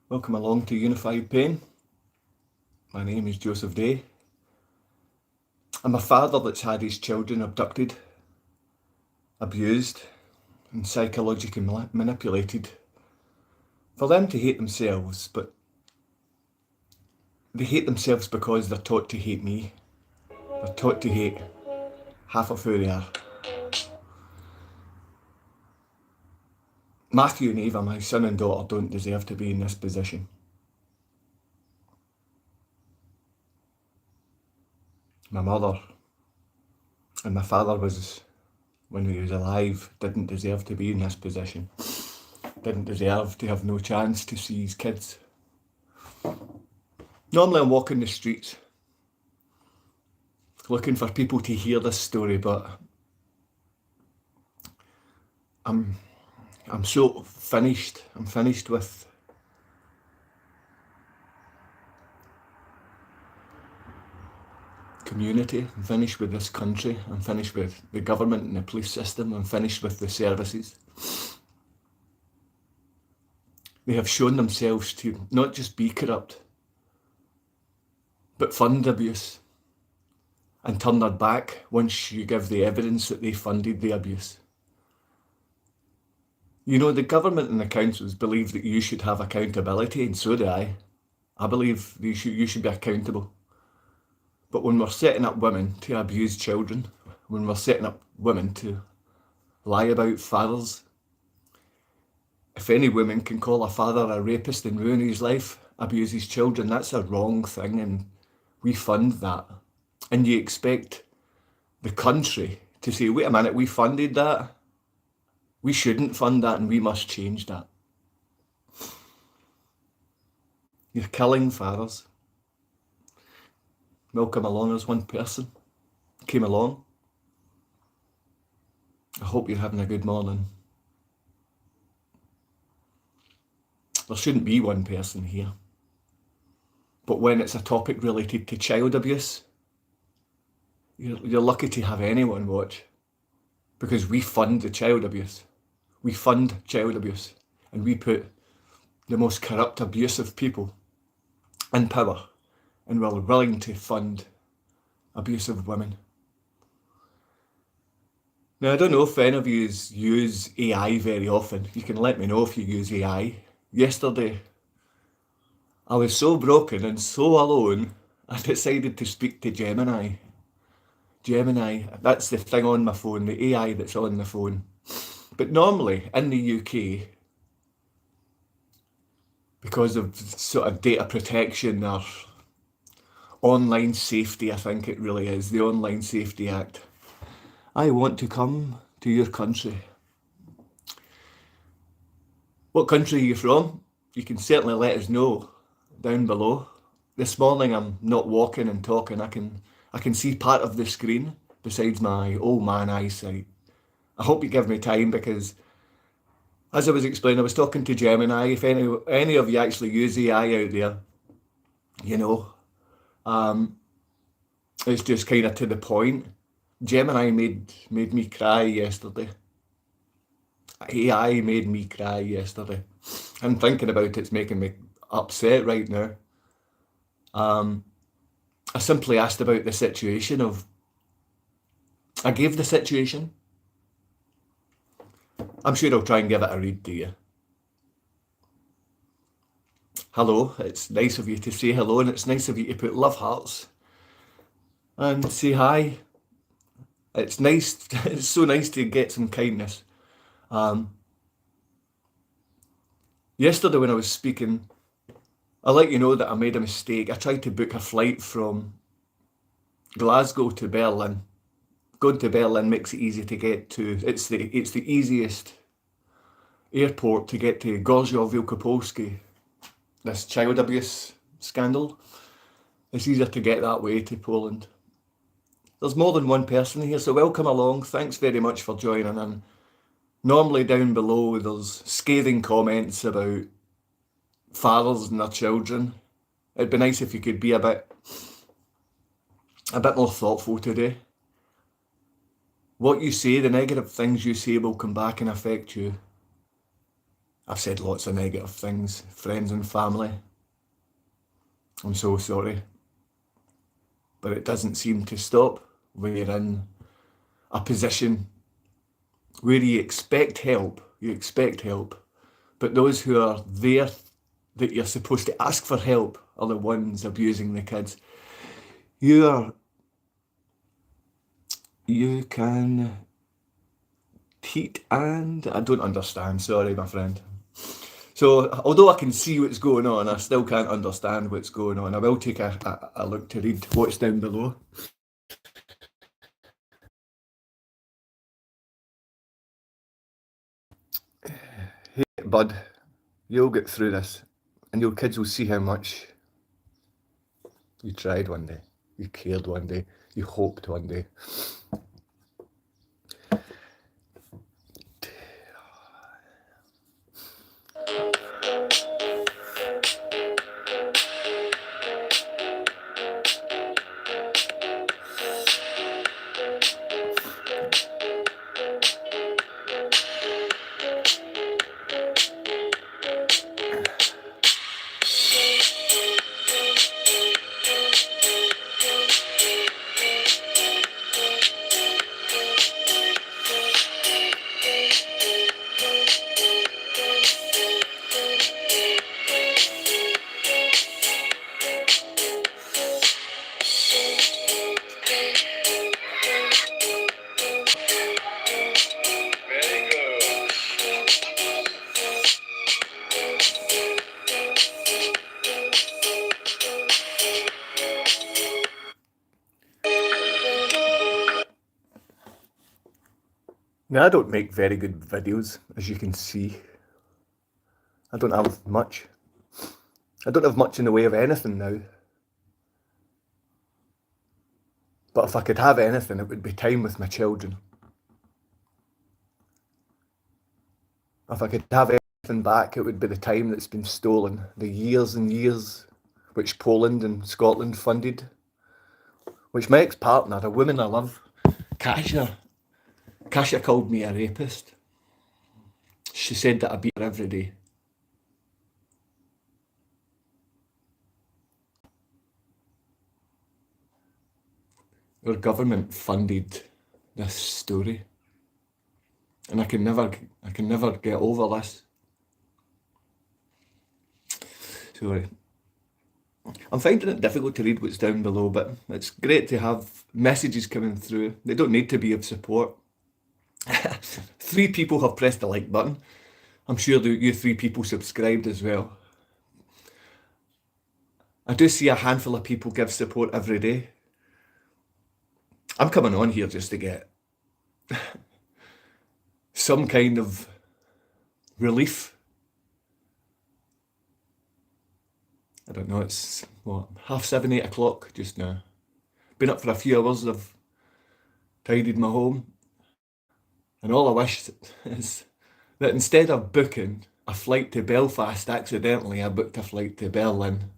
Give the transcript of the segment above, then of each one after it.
Welcome along to Unified Pain. My name is Joseph Day. I'm a father that's had his children abducted, abused, and psychologically manipulated for them to hate themselves, but they hate themselves because they're taught to hate me. They're taught to hate half of who they are. Matthew and Eva, my son and daughter, don't deserve to be in this position. My mother and my father when he was alive, didn't deserve to be in this position. Didn't deserve to have no chance to see his kids. Normally I'm walking the streets looking for people to hear this story, but I'm so finished. I'm finished with community. I'm finished with this country. I'm finished with the government and the police system. I'm finished with the services. They have shown themselves to not just be corrupt, but fund abuse and turn their back once you give the evidence that they funded the abuse. You know, the government and the councils believe that you should have accountability, and so do I. I believe you should be accountable. But when we're setting up women to abuse children, when we're setting up women to lie about fathers, if any woman can call a father a rapist and ruin his life, abuse his children, that's a wrong thing, and we fund that. And you expect the country to say, wait a minute, we funded that? We shouldn't fund that and we must change that. You're killing fathers. Welcome along as one person came along. I hope you're having a good morning. There shouldn't be one person here. But when it's a topic related to child abuse, you're lucky to have anyone watch, because we fund the child abuse. We fund child abuse, and we put the most corrupt, abusive people in power, and we're willing to fund abusive women. Now, I don't know if any of you use AI very often. You can let me know if you use AI. Yesterday, I was so broken and so alone, I decided to speak to Gemini. Gemini, that's the thing on my phone, the AI that's on the phone. But normally in the UK, because of sort of data protection or online safety, I think it really is, the Online Safety Act, I want to come to your country. What country are you from? You can certainly let us know down below. This morning I'm not walking and talking, I can see part of the screen besides my old man eyesight. I hope you give me time, because as I was explaining, I was talking to Gemini. If any of you actually use AI out there, you know, it's just kind of to the point. Gemini made me cry yesterday. AI made me cry yesterday. And thinking about it's making me upset right now. I simply asked about the situation I gave the situation. I'm sure I'll try and give it a read to you. Hello, it's nice of you to say hello, and it's nice of you to put love hearts and say hi. It's nice, it's so nice to get some kindness. Yesterday when I was speaking, I'll let you know that I made a mistake. I tried to book a flight from Glasgow to Berlin. Going to Berlin makes it easy to get to. It's the easiest airport to get to Gorzów Wielkopolski, this child abuse scandal. It's easier to get that way to Poland. There's more than one person here, so welcome along. Thanks very much for joining in. Normally down below there's scathing comments about fathers and their children. It'd be nice if you could be a bit more thoughtful today. What you say, the negative things you say will come back and affect you. I've said lots of negative things, friends and family. I'm so sorry. But it doesn't seem to stop when you're in a position where you expect help. But those who are there that you're supposed to ask for help are the ones abusing the kids. You can teat and I don't understand, sorry my friend. So although I can see what's going on, I still can't understand what's going on. I will take a look to read what's down below. Hey bud, you'll get through this and your kids will see how much you tried one day, you cared one day, you hoped one day. Now, I don't make very good videos, as you can see. I don't have much. I don't have much in the way of anything now. But if I could have anything, it would be time with my children. If I could have anything back, it would be the time that's been stolen, the years and years which Poland and Scotland funded, which my ex-partner, a woman I love, Kasia called me a rapist. She said that I beat her every day. Our government funded this story. And I can never get over this. Sorry. I'm finding it difficult to read what's down below, but it's great to have messages coming through. They don't need to be of support. 3 people have pressed the like button. I'm sure that you 3 people subscribed as well. I do see a handful of people give support every day. I'm coming on here just to get some kind of relief. I don't know, it's what, 7:30, 8 o'clock just now. Been up for a few hours, I've tidied my home. And all I wish is that instead of booking a flight to Belfast accidentally, I booked a flight to Berlin.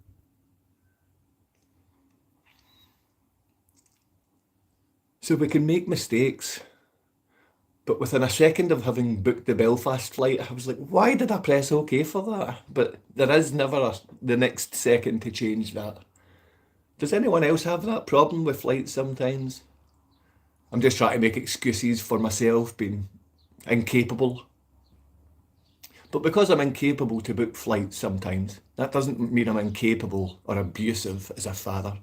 So we can make mistakes. But within a second of having booked the Belfast flight, I was like, why did I press OK for that? But there is never the next second to change that. Does anyone else have that problem with flights sometimes? I'm just trying to make excuses for myself being incapable. But because I'm incapable to book flights sometimes, that doesn't mean I'm incapable or abusive as a father.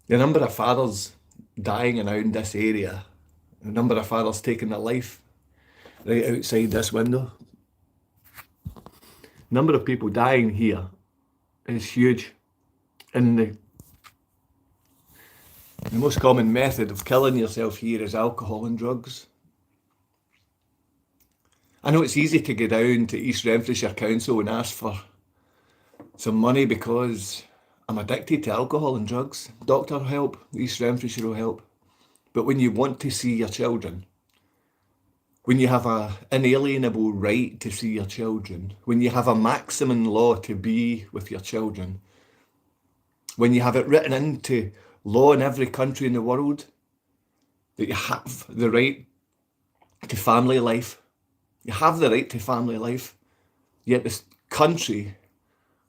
The number of fathers dying around this area, the number of fathers taking their life right outside this window, the number of people dying here is huge. And the most common method of killing yourself here is alcohol and drugs. I know it's easy to go down to East Renfrewshire Council and ask for some money because I'm addicted to alcohol and drugs. Doctor will help, East Renfrewshire will help. But when you want to see your children, when you have an inalienable right to see your children, when you have a maximum law to be with your children, when you have it written into law in every country in the world that you have the right to family life, You have the right to family life. Yet this country,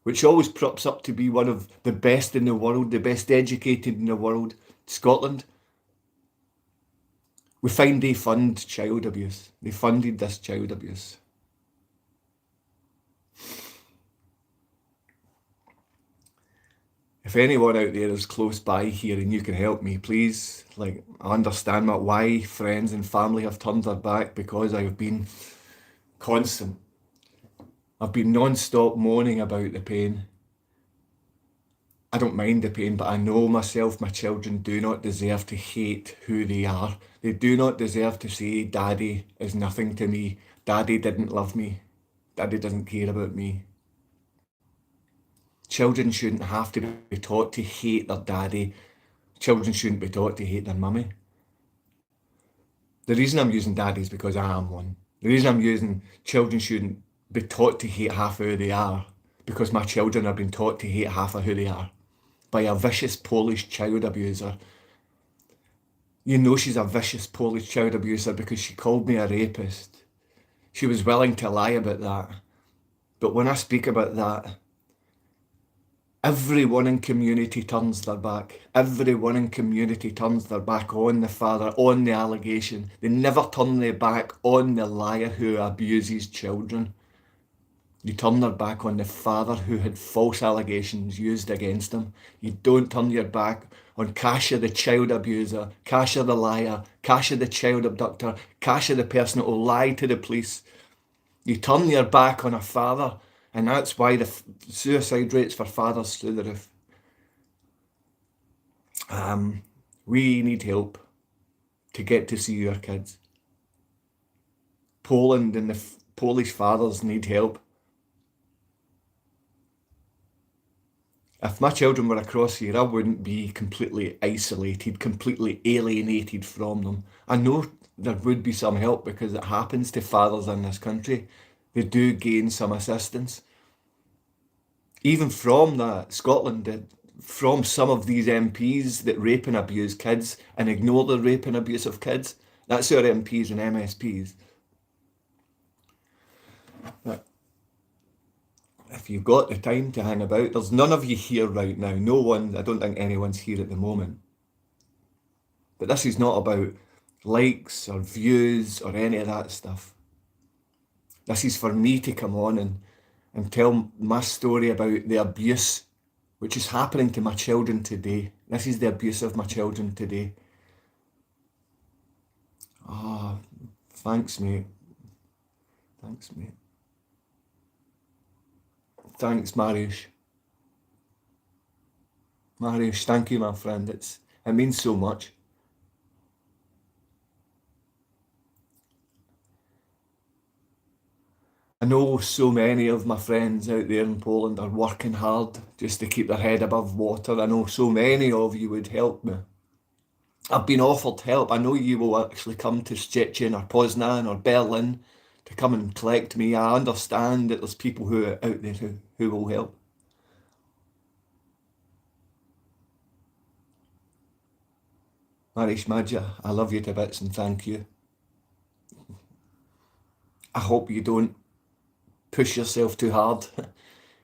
which always props up to be one of the best in the world, the best educated in the world, Scotland, we find they fund child abuse. They funded this child abuse. If anyone out there is close by here and you can help me, please, I understand why friends and family have turned their back, because I have been constant. I've been non-stop moaning about the pain. I don't mind the pain, but I know myself, my children do not deserve to hate who they are. They do not deserve to say, Daddy is nothing to me. Daddy didn't love me. Daddy doesn't care about me. Children shouldn't have to be taught to hate their daddy. Children shouldn't be taught to hate their mummy. The reason I'm using daddy is because I am one. The reason I'm using children shouldn't be taught to hate half who they are, because my children have been taught to hate half of who they are by a vicious Polish child abuser. You know she's a vicious Polish child abuser because she called me a rapist. She was willing to lie about that. But when I speak about that, everyone in community turns their back. Everyone in community turns their back on the father, on the allegation. They never turn their back on the liar who abuses children. You turn their back on the father who had false allegations used against him. You don't turn your back on Kasia the child abuser, Kasia the liar, Kasia the child abductor, Kasia the person who lied to the police. You turn your back on a father, and that's why the suicide rates for fathers through the roof. We need help to get to see your kids. Poland and the Polish fathers need help. If my children were across here, I wouldn't be completely isolated, completely alienated from them. I know there would be some help because it happens to fathers in this country. They do gain some assistance. Even from Scotland, from some of these MPs that rape and abuse kids and ignore the rape and abuse of kids. That's our MPs and MSPs. But if you've got the time to hang about, there's none of you here right now. No one, I don't think anyone's here at the moment. But this is not about likes or views or any of that stuff. This is for me to come on and tell my story about the abuse which is happening to my children today. This is the abuse of my children today. Oh, thanks, mate. Thanks, mate. Thanks, Mariusz. Mariusz, thank you, my friend. It means so much. I know so many of my friends out there in Poland are working hard just to keep their head above water. I know so many of you would help me. I've been offered help. I know you will actually come to Szczecin or Poznan or Berlin to come and collect me. I understand that there's people who are out there who will help. Mariusz Madja, I love you to bits and thank you. I hope you don't push yourself too hard.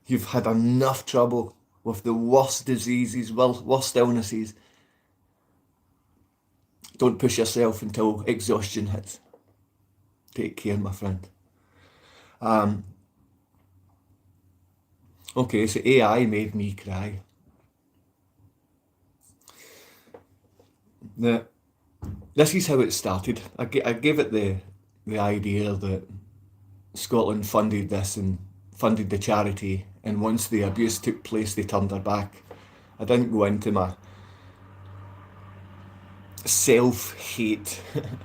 You've had enough trouble with the worst diseases, worst illnesses. Don't push yourself until exhaustion hits. Take care, my friend. Okay, so AI made me cry. Now, this is how it started. I gave it the idea that Scotland funded this and funded the charity, and once the abuse took place, they turned their back. I didn't go into my self-hate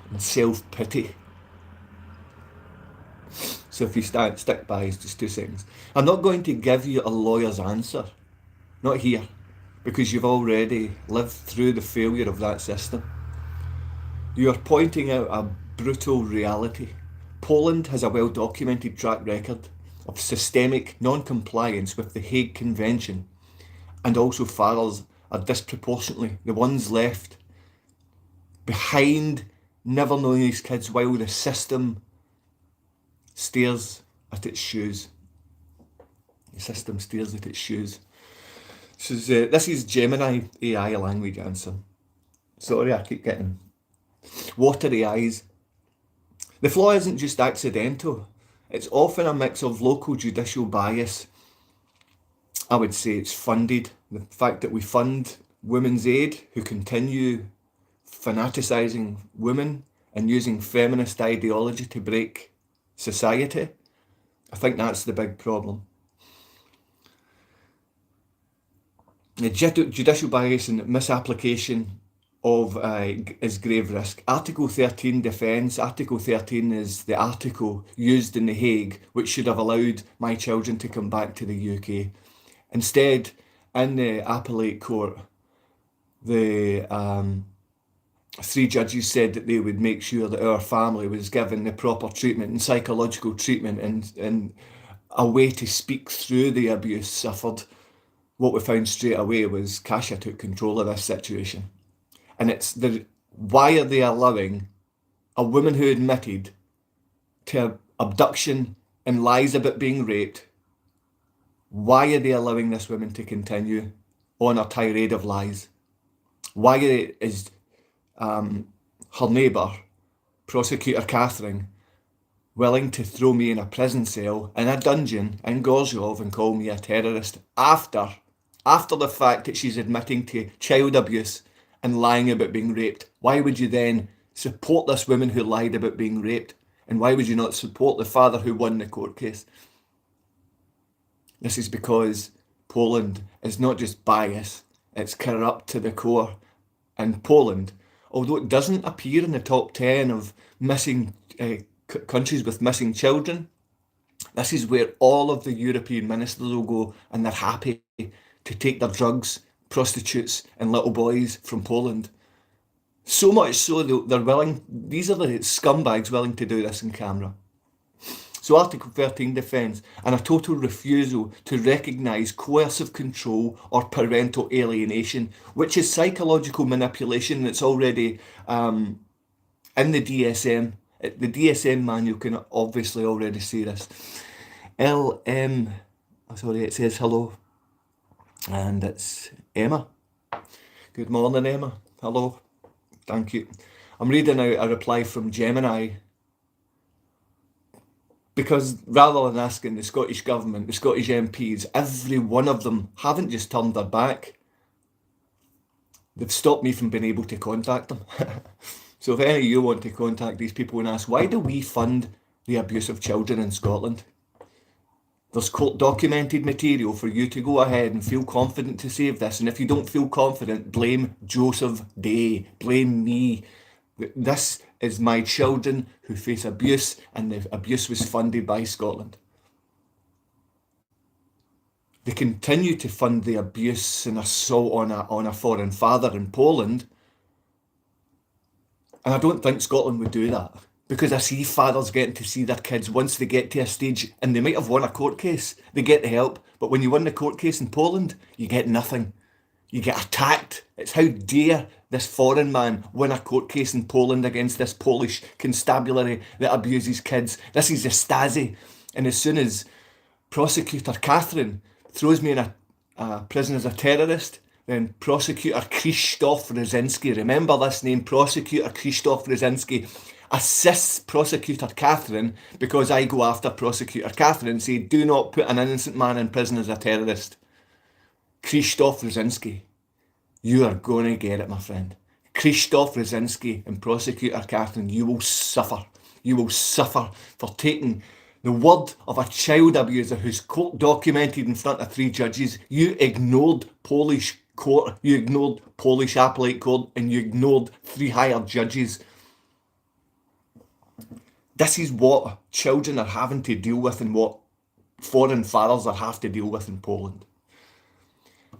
and self-pity. So if you stick by us just 2 seconds. I'm not going to give you a lawyer's answer. Not here. Because you've already lived through the failure of that system. You are pointing out a brutal reality. Poland has a well-documented track record of systemic non-compliance with the Hague Convention, and also fathers are disproportionately the ones left behind, never knowing these kids while the system stares at its shoes. The system stares at its shoes. This is Gemini AI language answer. Sorry, I keep getting watery eyes. The flaw isn't just accidental. It's often a mix of local judicial bias. I would say it's funded. The fact that we fund Women's Aid, who continue fanaticising women and using feminist ideology to break society. I think that's the big problem. The judicial bias and misapplication of is grave risk. Article 13 defence. Article 13 is the article used in The Hague, which should have allowed my children to come back to the UK. Instead, in the appellate court, the 3 judges said that they would make sure that our family was given the proper treatment and psychological treatment and a way to speak through the abuse suffered. What we found straight away was Kasia took control of this situation. And why are they allowing a woman who admitted to abduction and lies about being raped? Why are they allowing this woman to continue on a tirade of lies? Why is her neighbour, Prosecutor Catherine, willing to throw me in a prison cell, in a dungeon in Gorzhov and call me a terrorist after the fact that she's admitting to child abuse and lying about being raped? Why would you then support this woman who lied about being raped? And why would you not support the father who won the court case? This is because Poland is not just bias, it's corrupt to the core. And Poland, although it doesn't appear in the top 10 of missing countries with missing children, this is where all of the European ministers will go, and they're happy to take their drugs, prostitutes and little boys from Poland. So much so they're willing, these are the scumbags willing to do this in camera. So Article 13 defence and a total refusal to recognise coercive control or parental alienation, which is psychological manipulation that's already in the DSM. The DSM manual can obviously already say this. It says hello. And it's Emma. Good morning, Emma. Hello. Thank you. I'm reading out a reply from Gemini, because rather than asking the Scottish Government, the Scottish MPs, every one of them haven't just turned their back. They've stopped me from being able to contact them. So if any of you want to contact these people and ask, why do we fund the abuse of children in Scotland? There's court-documented material for you to go ahead and feel confident to save this. And if you don't feel confident, blame Joseph Day. Blame me. This is my children who face abuse, and the abuse was funded by Scotland. They continue to fund the abuse and assault on a foreign father in Poland. And I don't think Scotland would do that, because I see fathers getting to see their kids once they get to a stage, and they might have won a court case, they get the help. But when you win the court case in Poland, you get nothing. You get attacked. It's how dare this foreign man win a court case in Poland against this Polish constabulary that abuses kids. This is the Stasi. And as soon as Prosecutor Catherine throws me in a prison as a terrorist, then Prosecutor Krzysztof Brzezinski, remember this name, Prosecutor Krzysztof Brzezinski, assists Prosecutor Catherine, because I go after Prosecutor Catherine and say, do not put an innocent man in prison as a terrorist. Krzysztof Brzezinski, you are going to get it, my friend. Krzysztof Brzezinski and Prosecutor Catherine, you will suffer. You will suffer for taking the word of a child abuser who's court documented in front of 3 judges. You ignored Polish court, you ignored Polish appellate court, and you ignored 3 higher judges. This is what children are having to deal with, and what foreign fathers are having to deal with in Poland.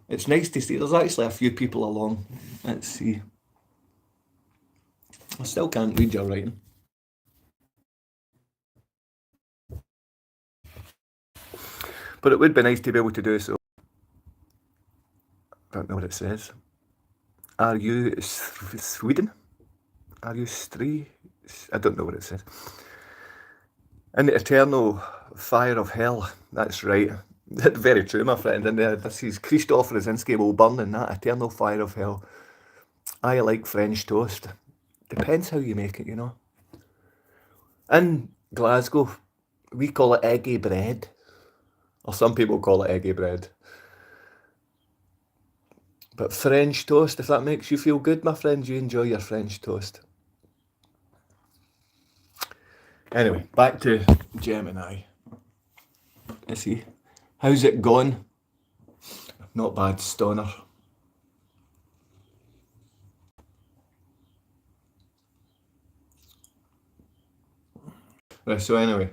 It's nice to see there's actually a few people along. Let's see. I still can't read your writing. But it would be nice to be able to do so. I don't know what it says. Are you Sweden? Are you Stree? I don't know what it says. In the eternal fire of hell. That's right. Very true, my friend. And this is Krzysztof Rosinski will burn in that eternal fire of hell. I like French toast. Depends how you make it, you know. In Glasgow, we call it eggy bread. Or some people call it eggy bread. But French toast, if that makes you feel good, my friends, you enjoy your French toast. Anyway, back to Gemini. Let's see. How's it gone? Not bad, stoner. Right, so anyway,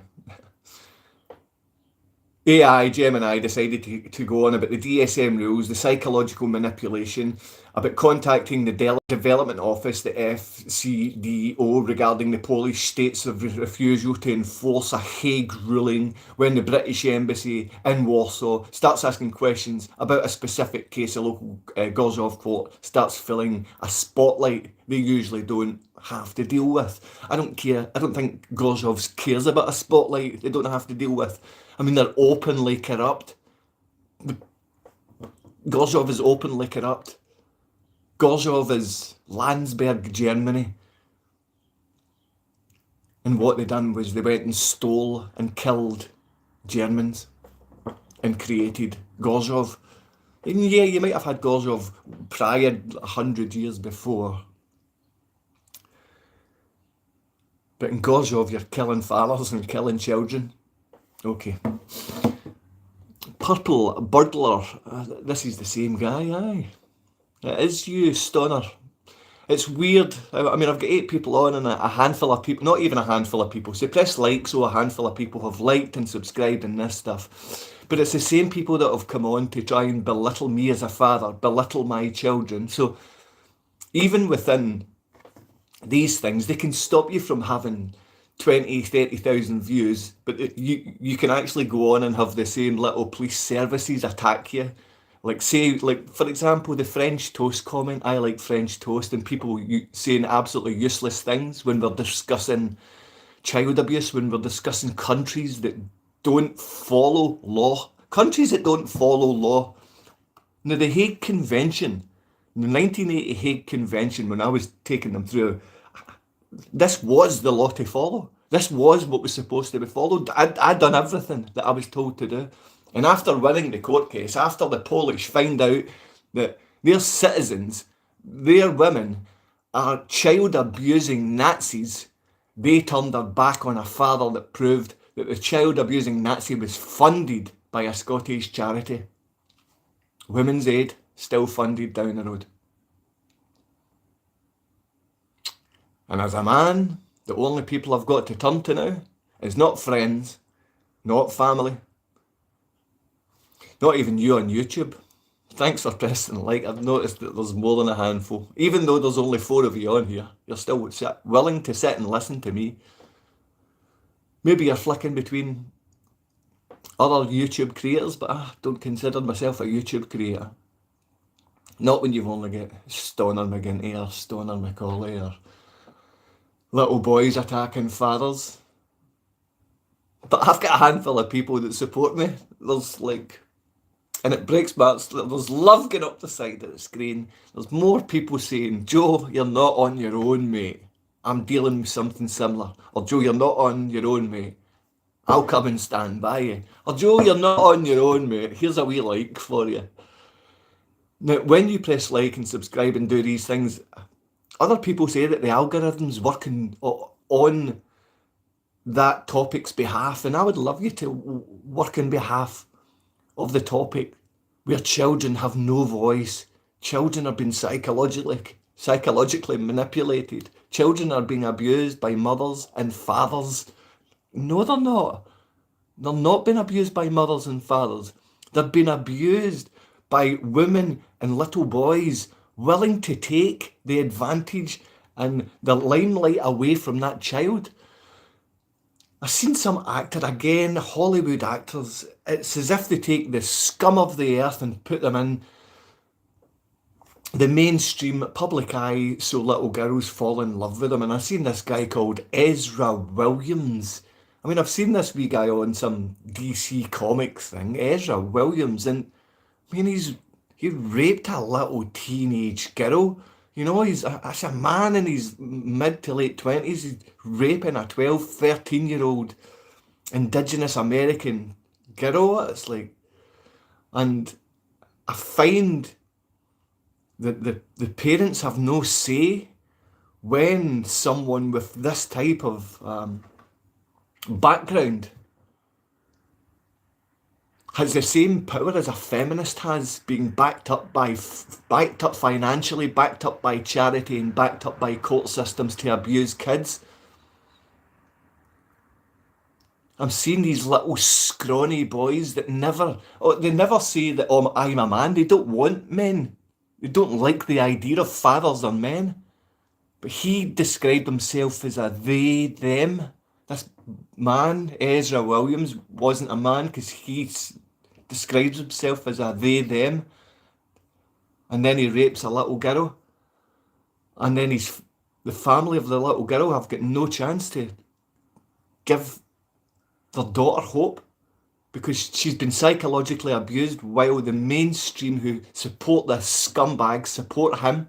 AI Gemini decided to go on about the DSM rules, the psychological manipulation, about contacting the Development Office, the FCDO, regarding the Polish state's refusal to enforce a Hague ruling when the British Embassy in Warsaw starts asking questions about a specific case. A local Gorzov court starts filling a spotlight they usually don't have to deal with. I don't care. I don't think Gorzov cares about a spotlight they don't have to deal with. I mean, they're openly corrupt. Gorzov is openly corrupt. Gorzov is Landsberg, Germany. And what they done was they went and stole and killed Germans and created Gorzov. And yeah, you might have had Gorzov prior 100 years before. But in Gorzov, you're killing fathers and killing children. Okay. Purple Burglar. This is the same guy, aye. It is you, stoner. It's weird. I mean, I've got 8 people on and a handful of people, not even a handful of people. So press like so a handful of people have liked and subscribed and this stuff. But it's the same people that have come on to try and belittle me as a father, belittle my children. So even within these things, they can stop you from having 20, 30,000 views, but you can actually go on and have the same little police services attack you. Like say, like for example, the French toast comment, I like French toast, and people saying absolutely useless things when we're discussing child abuse, when we're discussing countries that don't follow law. Countries that don't follow law. Now the Hague Convention, the 1980 Hague Convention, when I was taking them through, this was the law to follow. This was what was supposed to be followed. I'd done everything that I was told to do. And after winning the court case, after the Polish find out that their citizens, their women, are child abusing Nazis, they turned their back on a father that proved that the child abusing Nazi was funded by a Scottish charity. Women's Aid, still funded down the road. And as a man, the only people I've got to turn to now is not friends, not family, not even you on YouTube. Thanks for pressing like. I've noticed that there's more than a handful. Even though there's only 4 of you on here, you're still willing to sit and listen to me. Maybe you're flicking between other YouTube creators, but I don't consider myself a YouTube creator. Not when you've only got Stoner McGinty or Stoner Macaulay or little boys attacking fathers. But I've got a handful of people that support me. There's like, and it breaks my heart, there's love going up the side of the screen. There's more people saying, Joe, you're not on your own, mate. I'm dealing with something similar. Or Joe, you're not on your own, mate. I'll come and stand by you. Or Joe, you're not on your own, mate. Here's a wee like for you. Now, when you press like and subscribe and do these things, other people say that the algorithm's working on that topic's behalf, and I would love you to work on behalf of the topic where children have no voice. Children are being psychologically manipulated. Children are being abused by mothers and fathers. No, they're not. They're not being abused by mothers and fathers. They're being abused by women and little boys willing to take the advantage and the limelight away from that child. I've seen some actor, again, Hollywood actors, it's as if they take the scum of the earth and put them in the mainstream public eye so little girls fall in love with them. And I've seen this guy called Ezra Williams. I mean, I've seen this wee guy on some DC Comics thing, Ezra Williams, and I mean, he raped a little teenage girl. You know, that's a man in his mid to late 20s. He's raping a 12, 13-year-old Indigenous American girl. It's like, and I find that the parents have no say when someone with this type of background has the same power as a feminist has, being backed up financially, backed up by charity, and backed up by court systems to abuse kids. I'm seeing these little scrawny boys that they never say that, oh, I'm a man. They don't want men. They don't like the idea of fathers or men. But he described himself as a they, them. This man, Ezra Williams, wasn't a man because he describes himself as a they, them. And then he rapes a little girl. And then the family of the little girl have got no chance to give their daughter hope because she's been psychologically abused, while the mainstream who support this scumbag support him.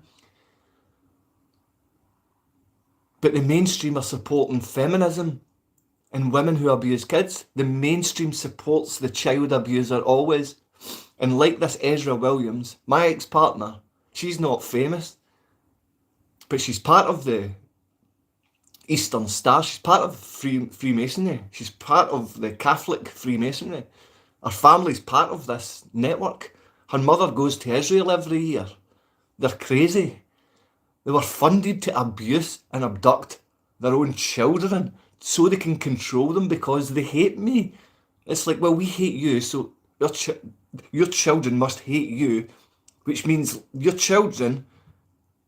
But the mainstream are supporting feminism and women who abuse kids. The mainstream supports the child abuser always. And like this Ezra Williams, my ex-partner, she's not famous, but she's part of the Eastern Star. She's part of Freemasonry. She's part of the Catholic Freemasonry. Her family's part of this network. Her mother goes to Israel every year. They're crazy. They were funded to abuse and abduct their own children so they can control them because they hate me. It's like, well, we hate you, so your children must hate you, which means your children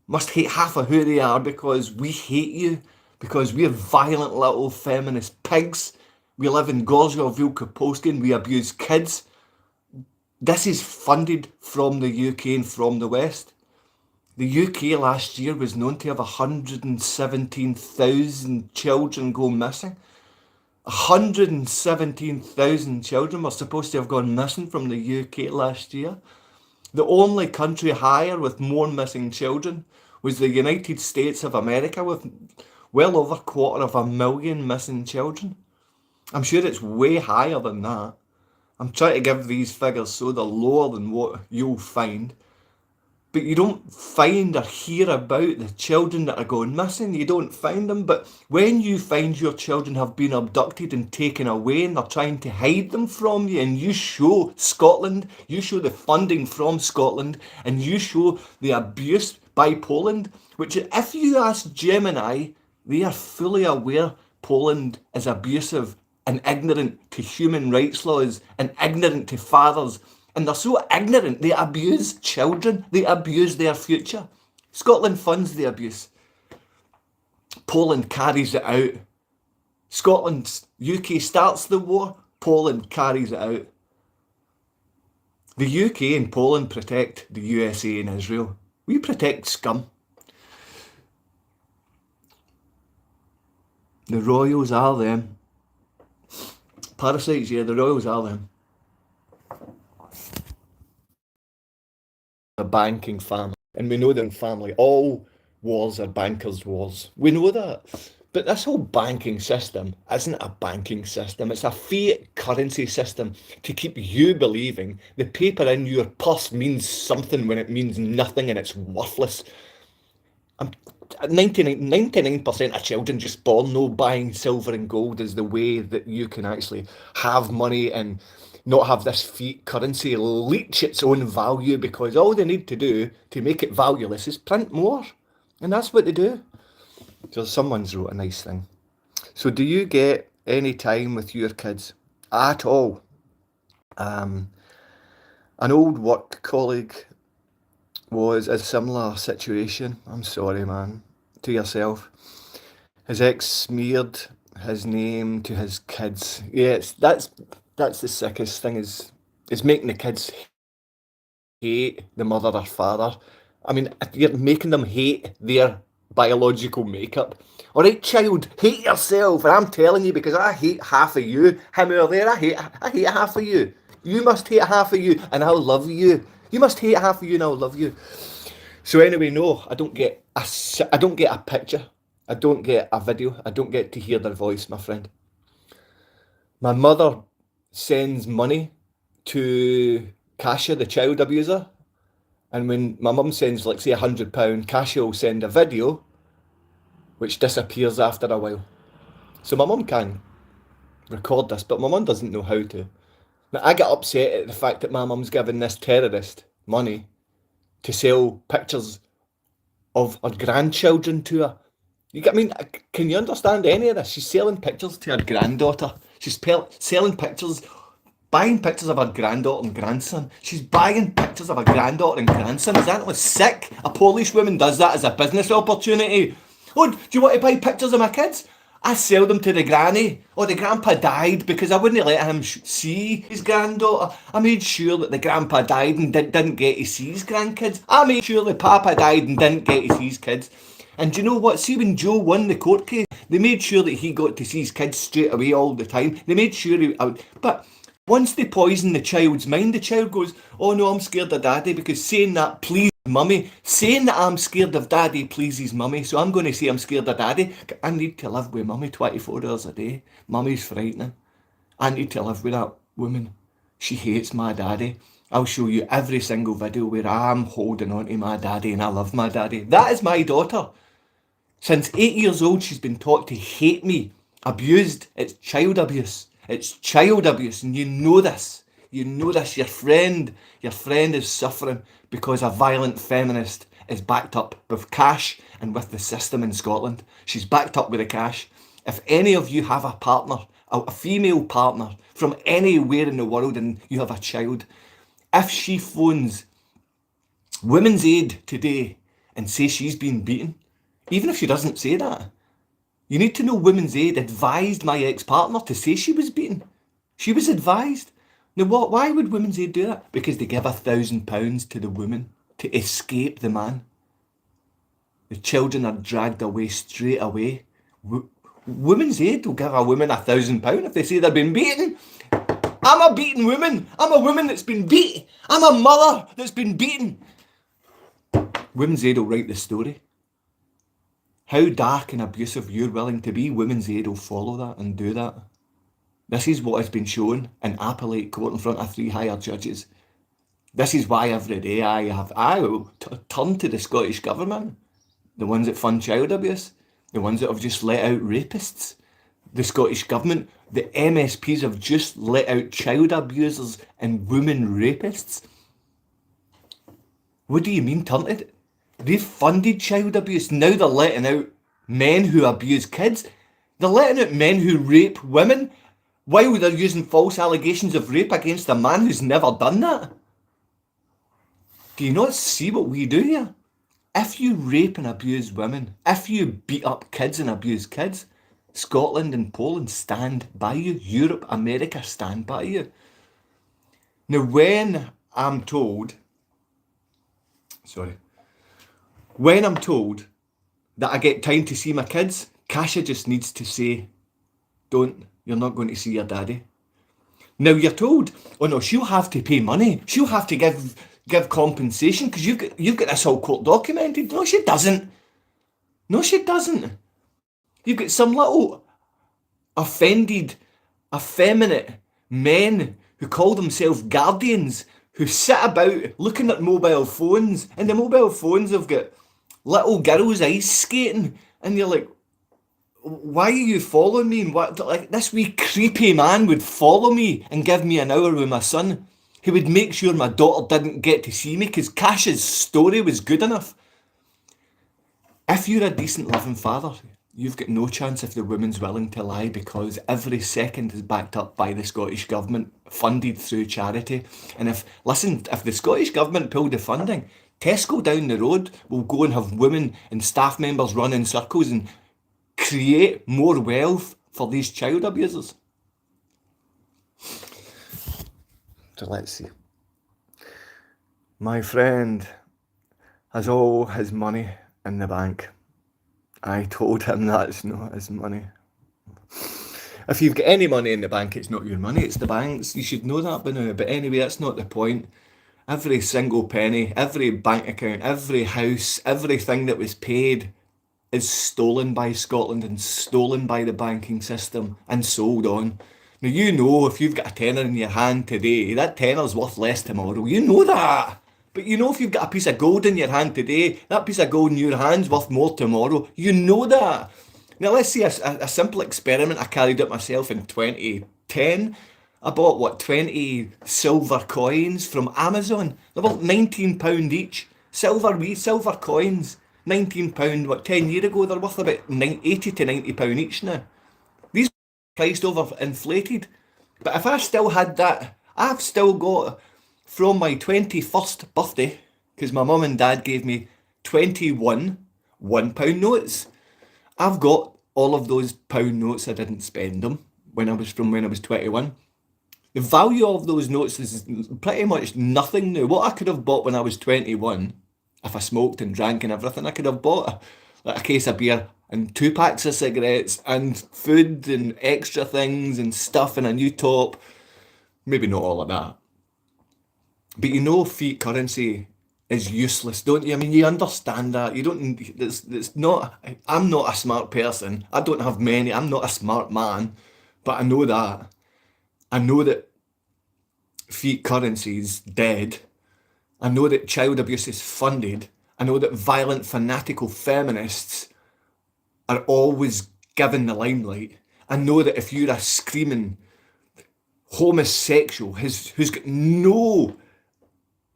must hate half of who they are because we hate you, because we're violent little feminist pigs. We live in Gorshaw, Vilkopolsky, and we abuse kids. This is funded from the UK and from the West. The UK last year was known to have 117,000 children go missing. 117,000 children were supposed to have gone missing from the UK last year. The only country higher with more missing children was the United States of America, with well over 250,000 missing children. I'm sure it's way higher than that. I'm trying to give these figures so they're lower than what you'll find. But you don't find or hear about the children that are going missing. You don't find them. But when you find your children have been abducted and taken away and they're trying to hide them from you, and you show Scotland, you show the funding from Scotland, and you show the abuse by Poland, which if you ask Gemini, they are fully aware Poland is abusive and ignorant to human rights laws and ignorant to fathers. And they're so ignorant, they abuse children. They abuse their future. Scotland funds the abuse. Poland carries it out. UK starts the war. Poland carries it out. The UK and Poland protect the USA and Israel. We protect scum. The royals are them. Parasites, yeah, the royals are them. A banking family, and we know that in family all wars are bankers' wars. We know that. But this whole banking system isn't a banking system. It's a fiat currency system to keep you believing the paper in your purse means something when it means nothing and it's worthless. 99% of children just born know buying silver and gold is the way that you can actually have money and not have this fiat currency leech its own value, because all they need to do to make it valueless is print more. And that's what they do. So someone's wrote a nice thing. So do you get any time with your kids at all? An old work colleague was a similar situation. I'm sorry, man. To yourself. His ex smeared his name to his kids. Yes, that's the sickest thing, is making the kids hate the mother or father. I mean, you're making them hate their biological makeup. All right, child, hate yourself. And I'm telling you, because I hate half of you. Him over there, I hate half of you. You must hate half of you, and I'll love you. You must hate half of you, and I'll love you. So anyway, no, I don't get a picture. I don't get a video. I don't get to hear their voice, my friend. My mother sends money to Kasia, the child abuser. And when my mum sends, like, say, £100, Kasia will send a video which disappears after a while. So my mum can record this, but my mum doesn't know how to. Now, I get upset at the fact that my mum's giving this terrorist money to sell pictures of her grandchildren to her. Can you understand any of this? She's selling pictures to her granddaughter. She's selling pictures, buying pictures of her granddaughter and grandson. She's buying pictures of her granddaughter and grandson. Is that not sick? A Polish woman does that as a business opportunity. Oh, do you want to buy pictures of my kids? I sell them to the granny. Oh, the grandpa died because I wouldn't let him see his granddaughter. I made sure that the grandpa died and didn't get to see his grandkids. I made sure the papa died and didn't get to see his kids. And do you know what? See, when Joe won the court case, they made sure that he got to see his kids straight away all the time. They made sure but once they poison the child's mind, the child goes, oh no, I'm scared of daddy, because saying that pleases mummy. Saying that I'm scared of daddy pleases mummy, so I'm going to say I'm scared of daddy. I need to live with mummy 24 hours a day. Mummy's frightening. I need to live with that woman. She hates my daddy. I'll show you every single video where I'm holding on to my daddy and I love my daddy. That is my daughter. Since 8 years old, she's been taught to hate me, abused. It's child abuse. It's child abuse, and you know this. You know this. Your friend is suffering because a violent feminist is backed up with cash and with the system in Scotland. She's backed up with the cash. If any of you have a partner, a female partner from anywhere in the world, and you have a child, if she phones Women's Aid today and says she's been beaten, even if she doesn't say that, you need to know Women's Aid advised my ex-partner to say she was beaten. She was advised. Now, why would Women's Aid do that? Because they give £1,000 to the woman to escape the man. The children are dragged away straight away. Women's Aid will give a woman £1,000 if they say they've been beaten. I'm a beaten woman. I'm a woman that's been beaten. I'm a mother that's been beaten. Women's Aid will write the story. How dark and abusive you're willing to be, Women's Aid will follow that and do that. This is what has been shown in appellate court in front of 3 higher judges. This is why every day I will turn to the Scottish Government, the ones that fund child abuse, the ones that have just let out rapists. The Scottish Government, the MSPs have just let out child abusers and women rapists. What do you mean turn to? They've funded child abuse. Now they're letting out men who abuse kids. They're letting out men who rape women while they're using false allegations of rape against a man who's never done that. Do you not see what we do here? If you rape and abuse women, if you beat up kids and abuse kids, Scotland and Poland stand by you. Europe, America stand by you. Now, when I'm told that I get time to see my kids, Kasia just needs to say, you're not going to see your daddy. Now you're told, oh no, she'll have to pay money. She'll have to give compensation because you've got this all court documented. No, she doesn't. No, she doesn't. You've got some little offended, effeminate men who call themselves guardians who sit about looking at mobile phones, and the mobile phones have got little girls ice skating, and you're like, why are you following me? And what, like, this wee creepy man would follow me and give me an hour with my son. He would make sure my daughter didn't get to see me because Kasia's story was good enough. If you're a decent loving father, you've got no chance if the woman's willing to lie, because every second is backed up by the Scottish Government, funded through charity. And if the Scottish Government pulled the funding, Tesco down the road will go and have women and staff members run in circles and create more wealth for these child abusers. So let's see. My friend has all his money in the bank. I told him that's not his money. If you've got any money in the bank, it's not your money, it's the bank's. You should know that by now. But anyway, that's not the point. Every single penny, every bank account, every house, everything that was paid is stolen by Scotland and stolen by the banking system and sold on. Now, you know, if you've got a tenner in your hand today, that tenner's worth less tomorrow. You know that. But you know, if you've got a piece of gold in your hand today, that piece of gold in your hand's worth more tomorrow. You know that. Now, let's see a simple experiment I carried out myself in 2010. I bought, 20 silver coins from Amazon. They're worth £19 each. Silver coins. £19, 10 years ago, they're worth about 80 to £90 each now. These are priced over inflated. But if I still had that, I've still got, from my 21st birthday, because my mum and dad gave me 21 £1 notes. I've got all of those pound notes. I didn't spend them when I was 21. The value of those notes is pretty much nothing now. What I could have bought when I was 21, if I smoked and drank and everything, I could have bought a case of beer and 2 packs of cigarettes and food and extra things and stuff and a new top. Maybe not all of that. But you know, fiat currency is useless, don't you? I mean, you understand that. You don't. It's not. I'm not a smart person. I don't have many. I'm not a smart man, but I know that. I know that fiat currency is dead. I know that child abuse is funded. I know that violent, fanatical feminists are always given the limelight. I know that if you're a screaming homosexual who's got no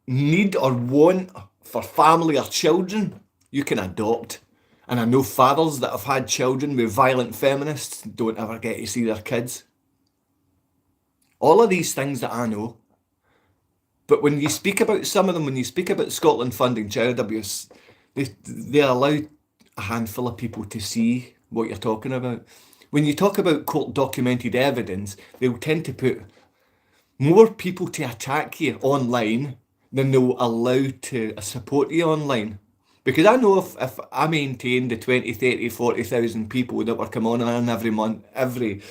need or want for family or children, you can adopt. And I know fathers that have had children with violent feminists don't ever get to see their kids. All of these things that I know. But when you speak about some of them, when you speak about Scotland funding child abuse, they allow a handful of people to see what you're talking about. When you talk about court documented evidence, they'll tend to put more people to attack you online than they'll allow to support you online. Because I know if I maintained the 20, 30, 40,000 people that were coming on every month, every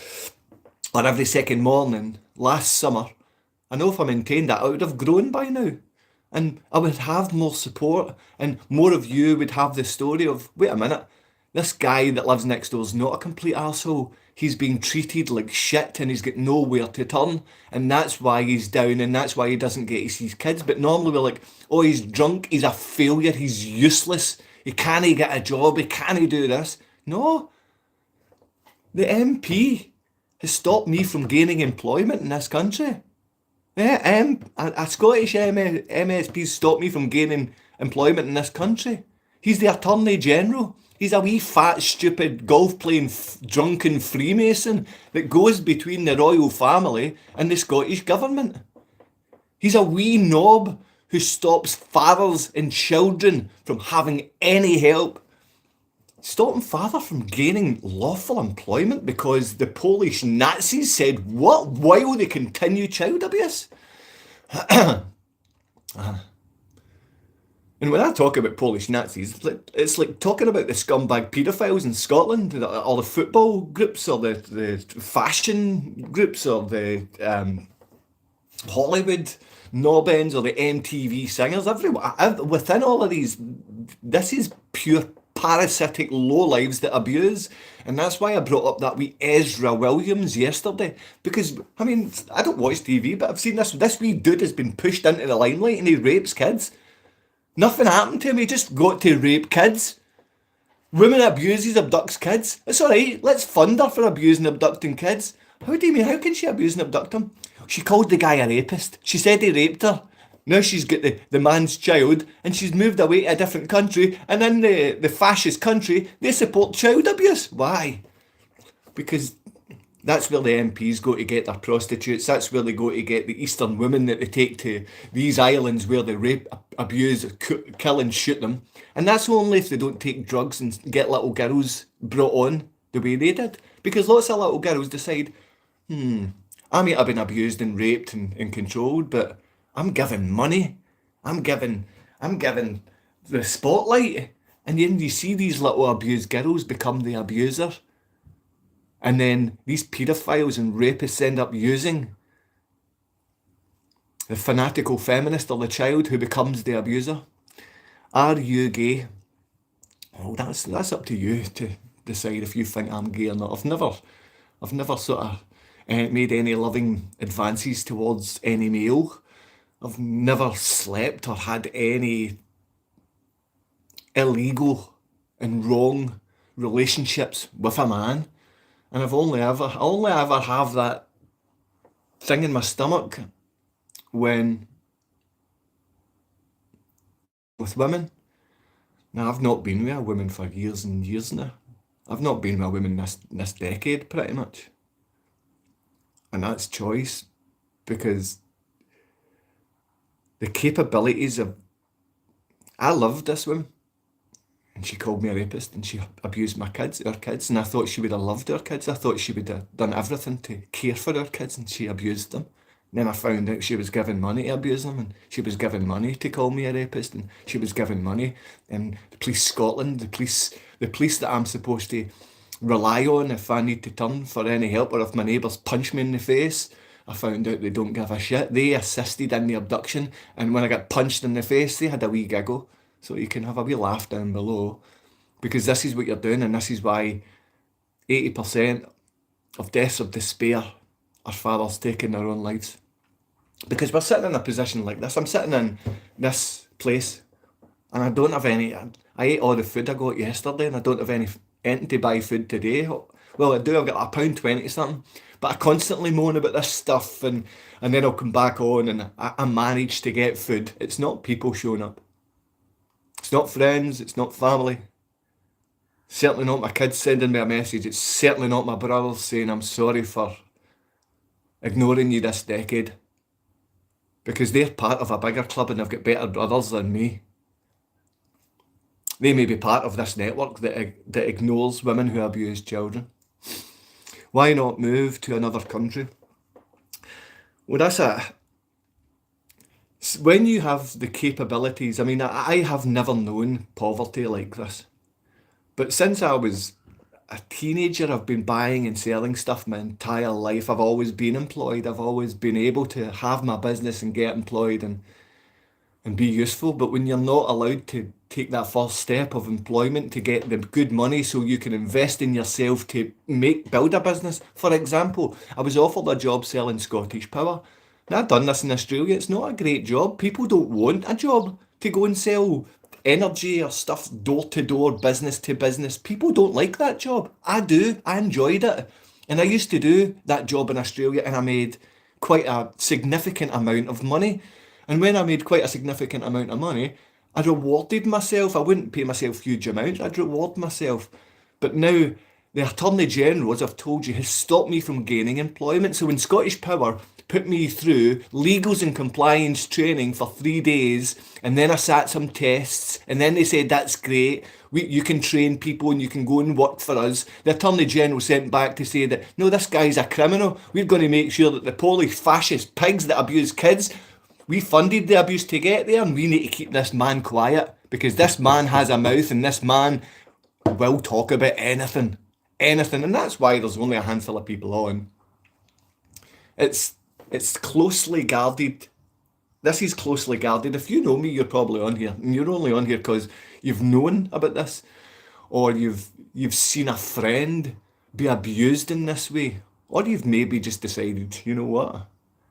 second morning last summer, I know if I maintained that, I would have grown by now. And I would have more support, and more of you would have the story of, wait a minute, this guy that lives next door is not a complete arsehole. He's being treated like shit and he's got nowhere to turn, and that's why he's down and that's why he doesn't get to see his kids. But normally we're like, oh, he's drunk, he's a failure, he's useless, he can't get a job, he can't do this. No, the MP has stopped me from gaining employment in this country. Yeah, a Scottish MSP stopped me from gaining employment in this country. He's the Attorney General. He's a wee fat, stupid, golf-playing, drunken Freemason that goes between the royal family and the Scottish government. He's a wee knob who stops fathers and children from having any help. Stopping father from gaining lawful employment because the Polish Nazis said what while they continue child abuse? And when I talk about Polish Nazis, it's like talking about the scumbag paedophiles in Scotland, or the football groups, or the fashion groups, or the Hollywood knobbends, or the MTV singers. Everyone within all of these, this is pure parasitic lowlives that abuse. And that's why I brought up that wee Ezra Williams yesterday, because I mean, I don't watch TV, but I've seen this wee dude has been pushed into the limelight and he rapes kids. Nothing happened to him, he just got to rape kids. Woman abuses, abducts kids. It's alright, let's fund her for abusing and abducting kids. How do you mean, how can she abuse and abduct him? She called the guy a rapist. She said he raped her. Now she's got the man's child and she's moved away to a different country, and in the fascist country, they support child abuse. Why? Because that's where the MPs go to get their prostitutes. That's where they go to get the Eastern women that they take to these islands where they rape, abuse, kill and shoot them. And that's only if they don't take drugs and get little girls brought on the way they did. Because lots of little girls decide, I might have been abused and raped and controlled, but I'm giving money. I'm giving the spotlight. And then you see these little abused girls become the abuser. And then these paedophiles and rapists end up using the fanatical feminist or the child who becomes the abuser. Are you gay? Well, that's up to you to decide if you think I'm gay or not. I've never sort of made any loving advances towards any male. I've never slept or had any illegal and wrong relationships with a man. And I only ever have that thing in my stomach when with women. Now, I've not been with a woman for years and years now. I've not been with a woman this decade, pretty much. And that's choice, because the capabilities of... I loved this woman, and she called me a rapist, and she abused her kids, and I thought she would have loved her kids. I thought she would have done everything to care for her kids, and she abused them. And then I found out she was given money to abuse them, and she was given money to call me a rapist, and she was given money. And the Police Scotland, the police that I'm supposed to rely on if I need to turn for any help, or if my neighbours punch me in the face, I found out they don't give a shit. They assisted in the abduction, and when I got punched in the face, they had a wee giggle. So you can have a wee laugh down below, because this is what you're doing, and this is why 80% of deaths of despair are fathers taking their own lives. Because we're sitting in a position like this. I'm sitting in this place, and I don't have any... I ate all the food I got yesterday, and I don't have anything to buy food today. Well, I do, I've got £1.20 something, but I constantly moan about this stuff, and then I'll come back on, and I manage to get food. It's not people showing up. It's not friends, it's not family. Certainly not my kids sending me a message. It's certainly not my brothers saying I'm sorry for ignoring you this decade. Because they're part of a bigger club and they've got better brothers than me. They may be part of this network that ignores women who abuse children. Why not move to another country? Well, that's it. When you have the capabilities, I mean, I have never known poverty like this. But since I was a teenager, I've been buying and selling stuff my entire life. I've always been employed. I've always been able to have my business and get employed and be useful. But when you're not allowed to take that first step of employment to get the good money so you can invest in yourself to build a business. For example, I was offered a job selling Scottish Power. Now, I've done this in Australia. It's not a great job. People don't want a job to go and sell energy or stuff door to door, business to business. People don't like that job. I do. I enjoyed it. And I used to do that job in Australia, and I made quite a significant amount of money. And when I made quite a significant amount of money, I rewarded myself. I wouldn't pay myself huge amounts. I'd reward myself. But now the Attorney General, as I've told you, has stopped me from gaining employment. So when Scottish Power put me through legals and compliance training for 3 days, and then I sat some tests, and then they said, that's great, you can train people and you can go and work for us. The Attorney General sent back to say that, no, this guy's a criminal. We're going to make sure that the Polish fascist pigs that abuse kids, we funded the abuse to get there, and we need to keep this man quiet, because this man has a mouth, and this man will talk about anything. Anything. And that's why there's only a handful of people on. It's closely guarded. This is closely guarded. If you know me, you're probably on here, and you're only on here because you've known about this, or you've seen a friend be abused in this way, or you've maybe just decided, you know what,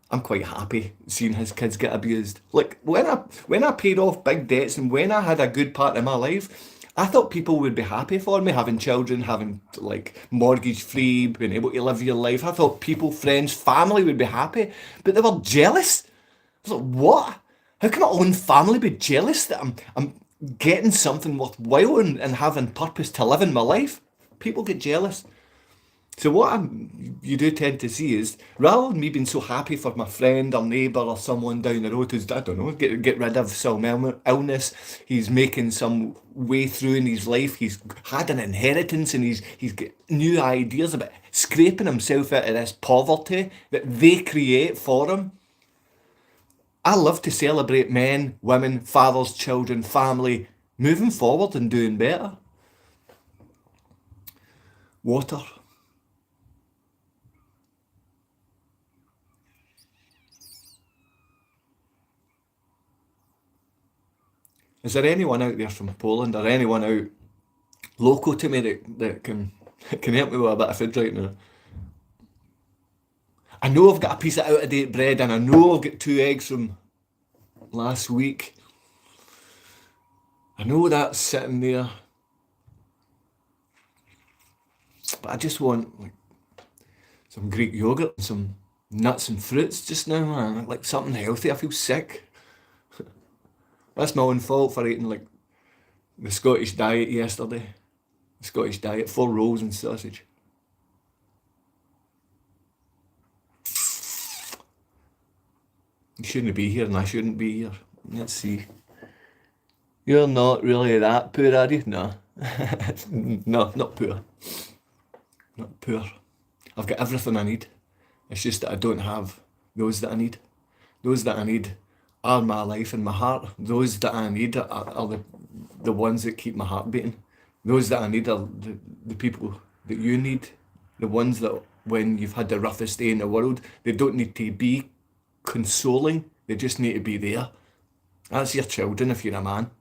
I'm quite happy seeing his kids get abused. Like when I paid off big debts and when I had a good part of my life, I thought people would be happy for me, having children, having like mortgage free, being able to live your life. I thought people, friends, family would be happy, but they were jealous. I was like, what? How can my own family be jealous that I'm getting something worthwhile and having purpose to live in my life? People get jealous. So what you do tend to see is, rather than me being so happy for my friend or neighbour or someone down the road who's, I don't know, get rid of some illness, he's making some way through in his life, he's had an inheritance and he's got new ideas about scraping himself out of this poverty that they create for him. I love to celebrate men, women, fathers, children, family, moving forward and doing better. Water. Is there anyone out there from Poland or anyone out local to me that can help me with a bit of food right now? I know I've got a piece of out of date bread, and I know I've got 2 eggs from last week. I know that's sitting there. But I just want like some Greek yogurt and some nuts and fruits just now, man. Like something healthy. I feel sick. That's my own fault for eating like the Scottish diet yesterday. The Scottish diet, 4 rolls and sausage. You shouldn't be here and I shouldn't be here. Let's see. You're not really that poor, are you? No. No, not poor. Not poor. I've got everything I need. It's just that I don't have those that I need. Those that I need are my life and my heart. Those that I need are the ones that keep my heart beating. Those that I need are the people that you need. The ones that when you've had the roughest day in the world, they don't need to be consoling. They just need to be there. That's your children if you're a man.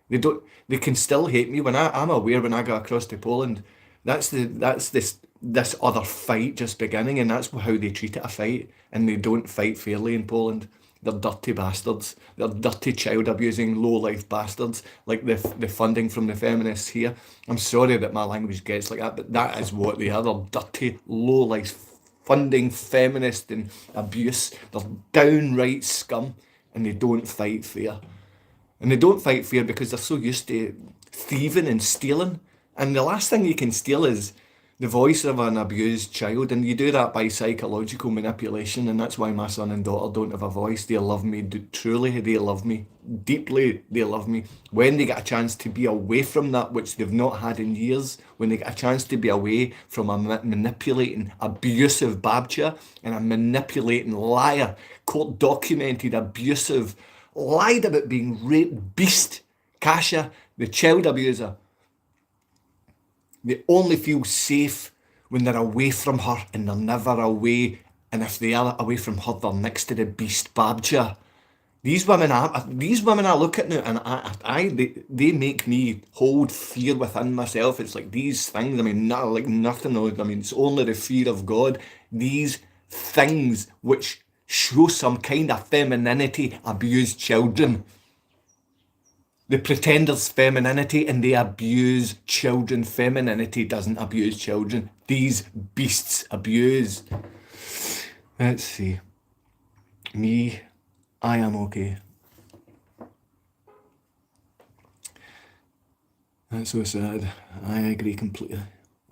They can still hate me I'm aware when I go across to Poland, that's this other fight just beginning, and that's how they treat it, a fight, and they don't fight fairly in Poland. They're dirty bastards. They're dirty child abusing low life bastards, like the funding from the feminists here. I'm sorry that my language gets like that, but that is what they are. They're dirty low life funding feminist and abuse. They're downright scum, and they don't fight fair. And they don't fight fair because they're so used to thieving and stealing. And the last thing you can steal is the voice of an abused child. And you do that by psychological manipulation. And that's why my son and daughter don't have a voice. They love me. Truly, they love me. Deeply, they love me. When they get a chance to be away from that, which they've not had in years, when they get a chance to be away from a manipulating, abusive Babcha and a manipulating liar, court documented, abusive, lied about being raped beast, Kasia, the child abuser. They only feel safe when they're away from her, and they're never away. And if they are away from her, they're next to the beast Babcha. These women I look at now, and they make me hold fear within myself. It's like these things. I mean, not like nothing. I mean, it's only the fear of God. These things which show some kind of femininity abuse children. The pretenders femininity and they abuse children. Femininity doesn't abuse children. These beasts abuse. Let's see. Me, I am okay. That's so sad. I agree completely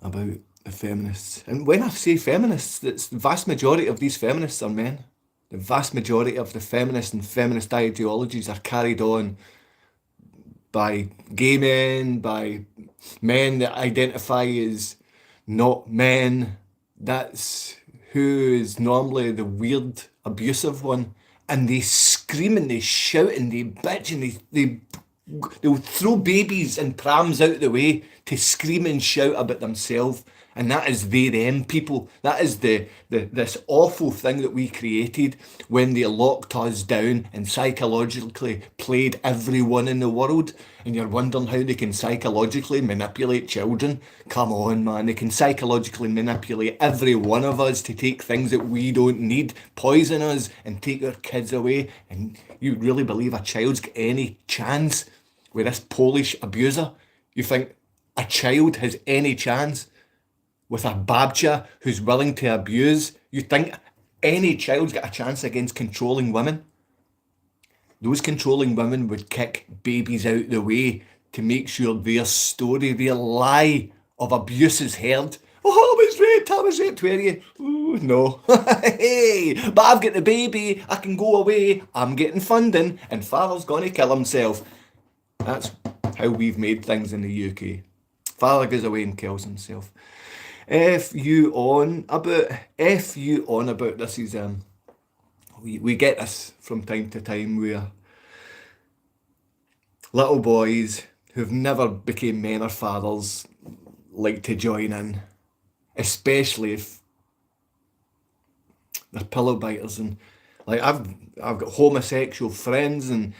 about the feminists. And when I say feminists, the vast majority of these feminists are men. The vast majority of the feminist and feminist ideologies are carried on by gay men, by men that identify as not men. That's who is normally the weird, abusive one. And they scream and they shout and they bitch and they'll throw babies and prams out the way to scream and shout about themselves. And that is they, them people. That is this awful thing that we created when they locked us down and psychologically played everyone in the world. And you're wondering how they can psychologically manipulate children. Come on, man. They can psychologically manipulate every one of us to take things that we don't need, poison us and take our kids away. And you really believe a child's got any chance with this Polish abuser? You think a child has any chance with a Babcha who's willing to abuse? You think any child's got a chance against controlling women? Those controlling women would kick babies out the way to make sure their story, their lie of abuse is heard. Oh, I was raped, were you? Ooh, no. Hey, but I've got the baby, I can go away, I'm getting funding, and father's gonna kill himself. That's how we've made things in the UK. Father goes away and kills himself. F you on about this is we get this from time to time where little boys who've never became men or fathers like to join in, especially if they're pillow biters. And like I've got homosexual friends, and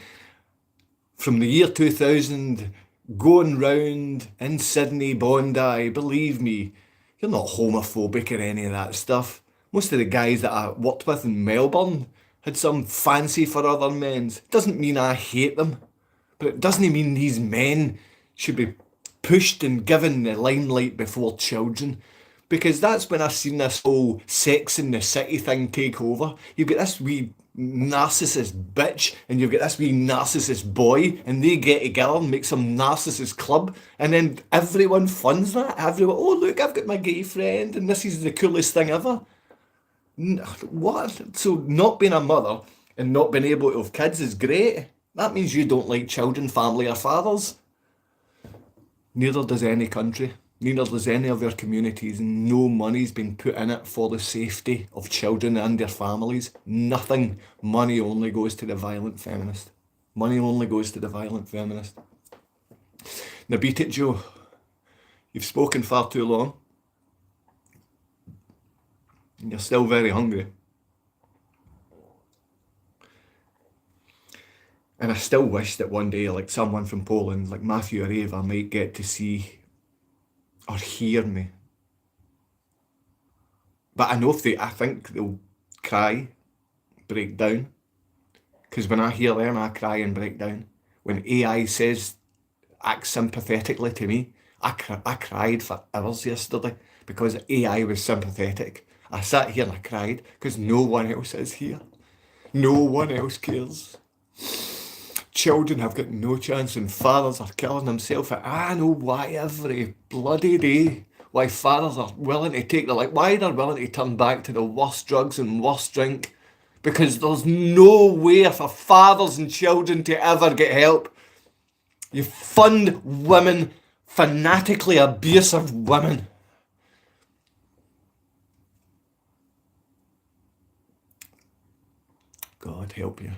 from the year 2000 going round in Sydney, Bondi, believe me, you're not homophobic or any of that stuff. Most of the guys that I worked with in Melbourne had some fancy for other men's. Doesn't mean I hate them, but it doesn't mean these men should be pushed and given the limelight before children. Because that's when I've seen this whole Sex in the City thing take over. You've got this wee narcissist bitch and you've got this wee narcissist boy, and they get together and make some narcissist club, and then everyone funds that. Everyone, oh look, I've got my gay friend and this is the coolest thing ever. What? So not being a mother and not being able to have kids is great. That means you don't like children, family or fathers. Neither does any country. Neither does any of our communities. No money's been put in it for the safety of children and their families. Nothing. Money only goes to the violent feminist. Money only goes to the violent feminist. Now beat it, Joe. You've spoken far too long. And you're still very hungry. And I still wish that one day, like someone from Poland, like Matthew or Ava, might get to see or hear me. But I know I think they'll cry, break down. Because when I hear them, I cry and break down. When AI acts sympathetically to me, I cried for hours yesterday because AI was sympathetic. I sat here and I cried because no one else is here. No one else cares. Children have got no chance and fathers are killing themselves. I know why every bloody day. Why fathers are willing to take their life. Why they're willing to turn back to the worst drugs and worst drink. Because there's no way for fathers and children to ever get help. You fund women, fanatically abusive women. God help you.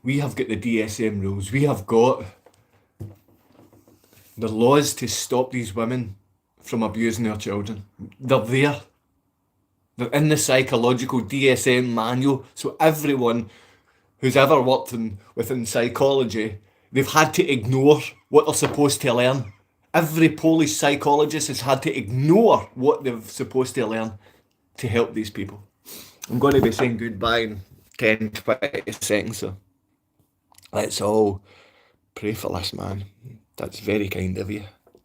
We have got the DSM rules. We have got the laws to stop these women from abusing their children. They're there. They're in the psychological DSM manual. So everyone who's ever worked within psychology, they've had to ignore what they're supposed to learn. Every Polish psychologist has had to ignore what they're supposed to learn to help these people. I'm going to be saying goodbye in 10, 20 seconds, so let's all pray for this man. That's very kind of you.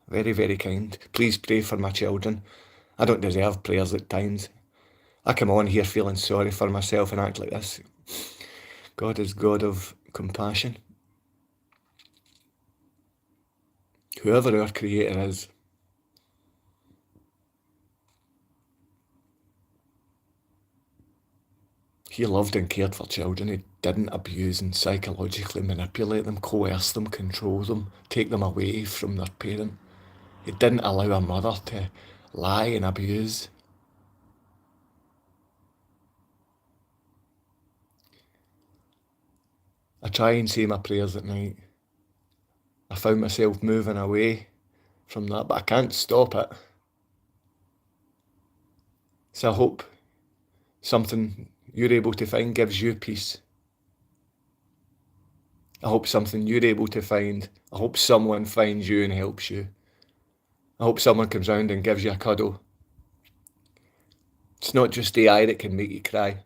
Very, very kind. Please pray for my children. I don't deserve prayers at times. I come on here feeling sorry for myself and act like this. God is God of compassion. Whoever our creator is, he loved and cared for children. He didn't abuse and psychologically manipulate them, coerce them, control them, take them away from their parent. He didn't allow a mother to lie and abuse. I try and say my prayers at night. I found myself moving away from that, but I can't stop it. So I hope something you're able to find gives you peace. I hope something you're able to find, I hope someone finds you and helps you. I hope someone comes round and gives you a cuddle. It's not just AI that can make you cry.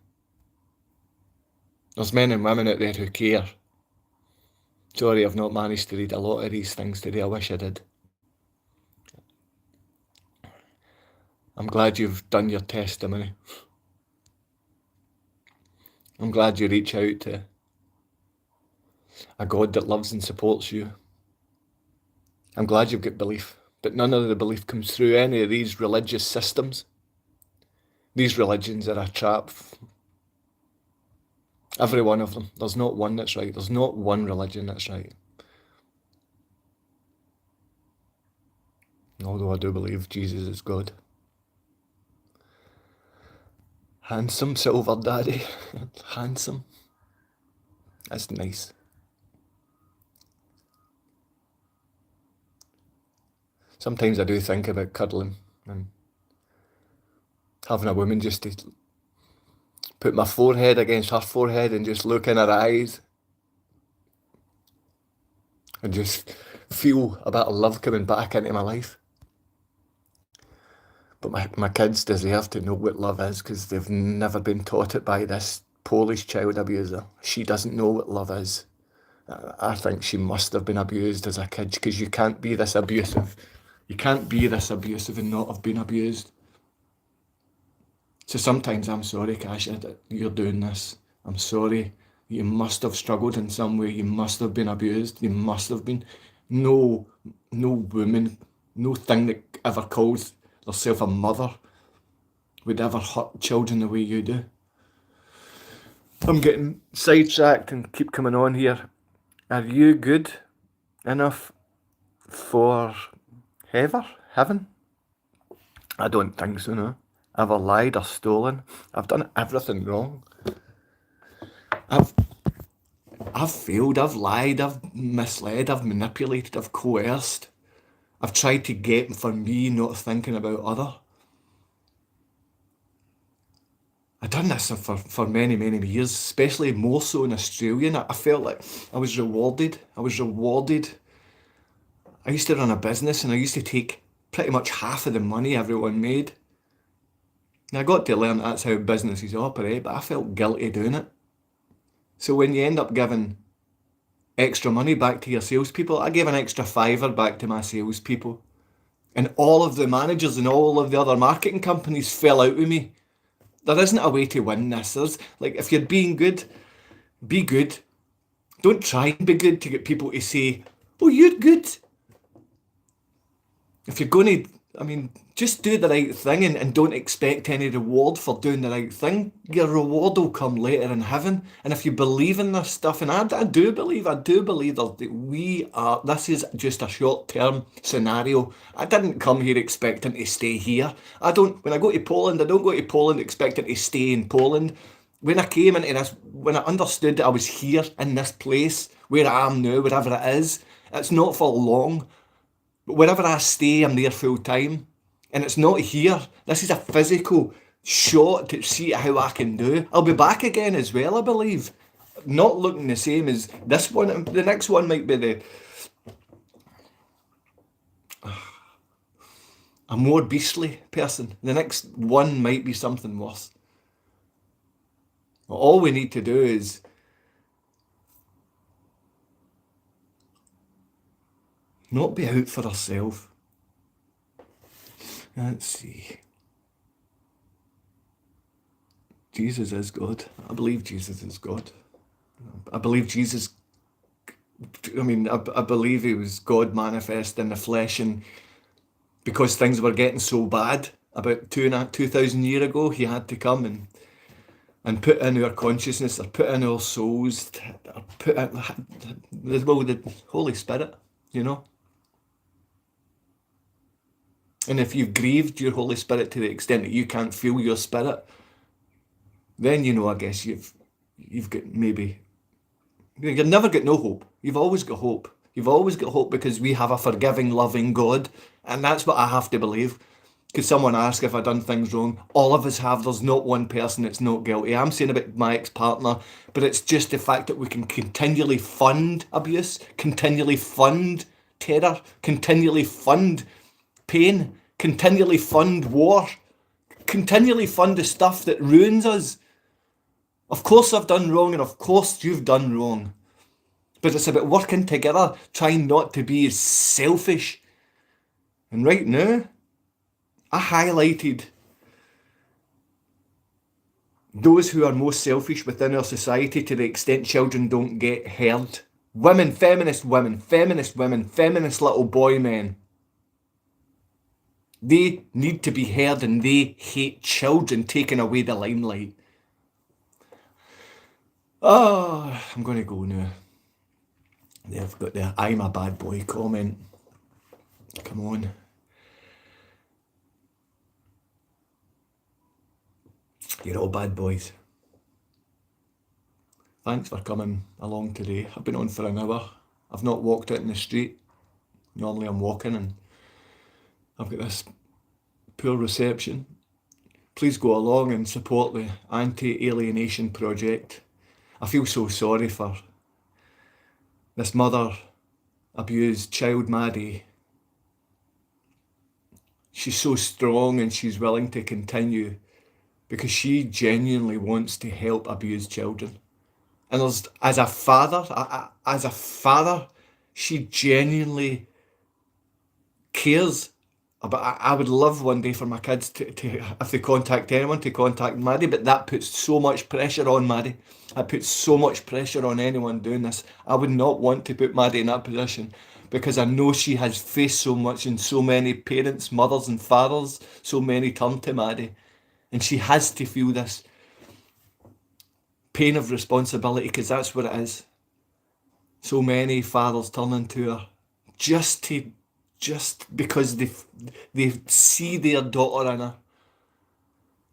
There's men and women out there who care. Sorry, I've not managed to read a lot of these things today. I wish I did. I'm glad you've done your testimony. I'm glad you reach out to a God that loves and supports you. I'm glad you've got belief, but none of the belief comes through any of these religious systems. These religions are a trap. Every one of them. There's not one that's right. There's not one religion that's right. Although I do believe Jesus is God. Handsome silver daddy. Handsome. That's nice. Sometimes I do think about cuddling and having a woman just to put my forehead against her forehead and just look in her eyes and just feel a bit of love coming back into my life. But my kids deserve to know what love is, because they've never been taught it by this Polish child abuser. She doesn't know what love is. I think she must have been abused as a kid, because you can't be this abusive. You can't be this abusive and not have been abused. So sometimes I'm sorry, Kasia, that you're doing this. I'm sorry. You must have struggled in some way. You must have been abused. You must have been. No woman, no thing that ever calls herself a mother would ever hurt children the way you do. I'm getting sidetracked and keep coming on here. Are you good enough for heaven? I don't think so, no. I've lied or stolen. I've done everything wrong. I've failed, I've lied, I've misled, I've manipulated, I've coerced. I've tried to get for me, not thinking about other. I've done this for many, many years, especially more so in Australia. And I felt like I was rewarded. I used to run a business and I used to take pretty much half of the money everyone made. And I got to learn that's how businesses operate, but I felt guilty doing it. So when you end up giving extra money back to your salespeople, I gave an extra £5 back to my salespeople. And all of the managers and all of the other marketing companies fell out with me. There isn't a way to win this. If you're being good, be good. Don't try and be good to get people to say, oh, you're good. If you're going to, just do the right thing and don't expect any reward for doing the right thing. Your reward will come later in heaven. And if you believe in this stuff, and I do believe that this is just a short-term scenario. I didn't come here expecting to stay here. When I go to Poland, I don't go to Poland expecting to stay in Poland. When I came into this, when I understood that I was here in this place, where I am now, wherever it is, it's not for long. But wherever I stay, I'm there full time. And it's not here. This is a physical shot to see how I can do. I'll be back again as well, I believe. Not looking the same as this one. The next one might be a more beastly person. The next one might be something worse. All we need to do is not be out for ourselves. Let's see. Jesus is God. I believe Jesus is God. I believe Jesus, I believe he was God manifest in the flesh, and because things were getting so bad about 2,000 years ago, he had to come and put in our consciousness, or put in our souls, or put in the Holy Spirit, And if you've grieved your Holy Spirit to the extent that you can't feel your spirit, then I guess you've got you've never got no hope. You've always got hope. You've always got hope because we have a forgiving, loving God, and that's what I have to believe. Because someone asked if I've done things wrong. All of us have. There's not one person that's not guilty. I'm saying about my ex-partner, but it's just the fact that we can continually fund abuse, continually fund terror, continually fund pain, continually fund war, continually fund the stuff that ruins us. Of course I've done wrong, and of course you've done wrong. But it's about working together, trying not to be as selfish. And right now, I highlighted those who are most selfish within our society to the extent children don't get heard. Women, feminist little boy men. They need to be heard, and they hate children taking away the limelight. Oh, I'm going to go now. They've got the I'm a bad boy comment. Come on. You're all bad boys. Thanks for coming along today. I've been on for an hour. I've not walked out in the street. Normally I'm walking and I've got this poor reception. Please go along and support the Anti-Alienation Project. I feel so sorry for this mother abused child, Maddie. She's so strong and she's willing to continue because she genuinely wants to help abused children. And as a father, she genuinely cares about. I would love one day for my kids to if they contact anyone, to contact Maddie, but that puts so much pressure on Maddie. That puts so much pressure on anyone doing this. I would not want to put Maddie in that position because I know she has faced so much, and so many parents, mothers and fathers, so many turn to Maddie, and she has to feel this pain of responsibility, because that's what it is. So many fathers turning to her just because they see their daughter in her.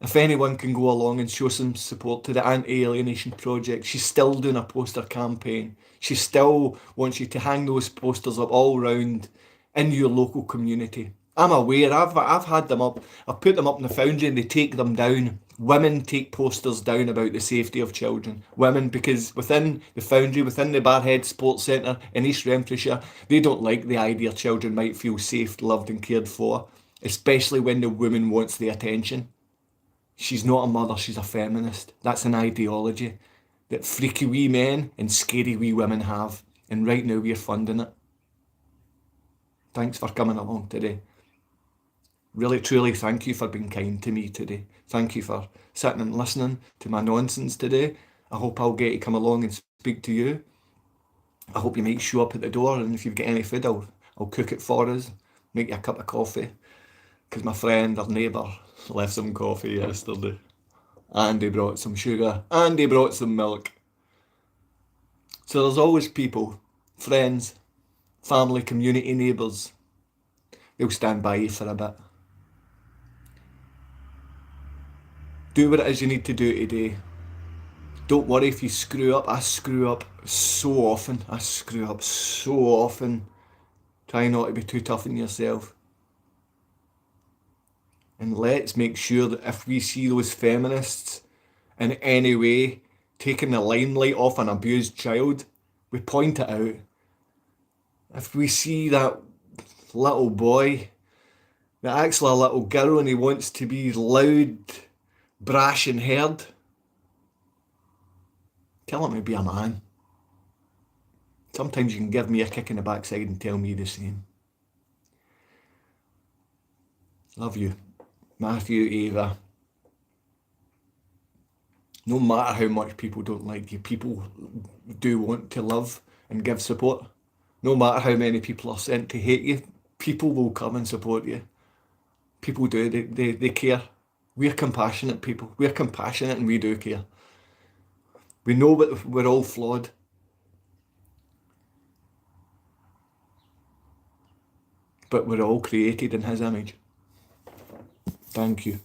If anyone can go along and show some support to the Anti-Alienation Project, she's still doing a poster campaign. She still wants you to hang those posters up all round in your local community. I'm aware, I've had them up, I've put them up in the Foundry and they take them down. Women take posters down about the safety of children. Women, because within the Foundry, within the Barrhead Sports Centre in East Renfrewshire, they don't like the idea children might feel safe, loved and cared for, especially when the woman wants the attention. She's not a mother, she's a feminist. That's an ideology that freaky wee men and scary wee women have. And right now we're funding it. Thanks for coming along today. Really, truly thank you for being kind to me today. Thank you for sitting and listening to my nonsense today. I hope I'll get to come along and speak to you. I hope you might show up at the door, and if you've got any food, I'll cook it for us, make you a cup of coffee. Because my friend or neighbour left some coffee yesterday. And he brought some sugar. And he brought some milk. So there's always people, friends, family, community, neighbours. They'll stand by you for a bit. Do what it is you need to do today. Don't worry if you screw up. I screw up so often. Try not to be too tough on yourself. And let's make sure that if we see those feminists in any way taking the limelight off an abused child, we point it out. If we see that little boy that acts like a little girl and he wants to be loud, brash and heard, tell him to be a man. Sometimes you can give me a kick in the backside and tell me the same. Love you. Matthew, Ava. No matter how much people don't like you, people do want to love and give support. No matter how many people are sent to hate you, people will come and support you. People do, they care. We're compassionate people. We're compassionate and we do care. We know that we're all flawed. But we're all created in his image. Thank you.